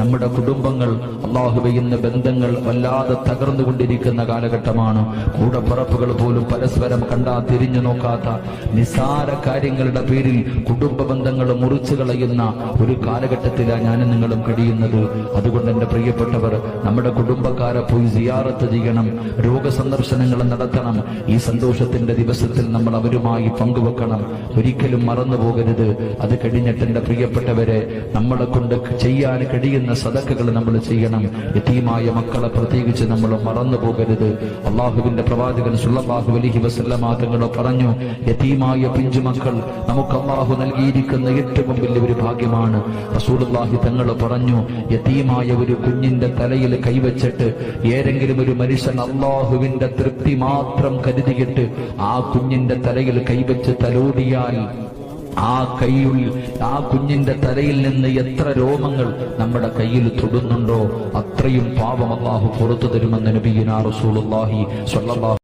നമ്മുടെ കുടുംബങ്ങൾ അല്ലാഹുവേ ഇന്ന് ബന്ധങ്ങൾ വല്ലാതെ തകർന്നുകൊണ്ടിരിക്കുന്ന കാലഘട്ടമാണ്. കൂടപ്പിറപ്പുകൾ പോലും പരസ്പരം കണ്ടാ തിരിഞ്ഞു നോക്കാത്ത നിസാര കാര്യങ്ങളുടെ പേരിൽ കുടുംബ ബന്ധങ്ങൾ മുറിച്ചു കളയുന്ന ഒരു കാലഘട്ടത്തിലാണ് ഞാനും നിങ്ങളും കഴിയുന്നത്. അതുകൊണ്ട് എന്റെ പ്രിയപ്പെട്ടവർ, നമ്മുടെ കുടുംബക്കാരെ പോയി സിയാറത്ത് ചെയ്യണം, രോഗസന്ദർശനങ്ങൾ നടത്തണം. ഈ സന്തോഷത്തിന്റെ ദിവസത്തിൽ നമ്മൾ അവരുമായി പങ്കുവെക്കണം. ഒരിക്കലും മറന്നു പോകരുത്. അത് കഴിഞ്ഞിട്ട് എന്റെ പ്രിയപ്പെട്ടവരെ, നമ്മളെ കൊണ്ട് ചെയ്യാൻ കഴിയുന്ന സദഖകൾ നമ്മൾ ചെയ്യണം. യതീമായ മക്കളെ പ്രത്യേകിച്ച് നമ്മൾ മറന്നു പോകരുത്. അള്ളാഹുവിന്റെ പ്രവാചകൻ സ്വല്ലല്ലാഹു അലൈഹി വസല്ലമ തങ്ങൾ പറഞ്ഞു, യതീമായ പിഞ്ചുമക്കൾ നമുക്ക് അള്ളാഹു നൽകിയിരിക്കുന്ന ഏറ്റവും വലിയൊരു ഭാഗ്യമാണ്. റസൂലുള്ളാഹി തങ്ങൾ പറഞ്ഞു, യതീമായ ഒരു കുഞ്ഞിന്റെ തലയിൽ കൈവച്ചിട്ട് ഏതെങ്കിലും ഒരു മനുഷ്യൻ അള്ളാഹുവിന്റെ തൃപ്തി മാത്രം കരുതിയിട്ട് ആ കുഞ്ഞിന്റെ തലയിൽ കൈവച്ച് തലോടിയാൽ ആ കുഞ്ഞിന്റെ തലയിൽ നിന്ന് എത്ര രോമങ്ങൾ നമ്മുടെ കയ്യിൽ തൊടുന്നുണ്ടോ അത്രയും പാപം അല്ലാഹു പുറത്തു തരുമെന്ന് നബിയുനാ റസൂലുള്ളാഹി സ്വല്ലല്ലാഹു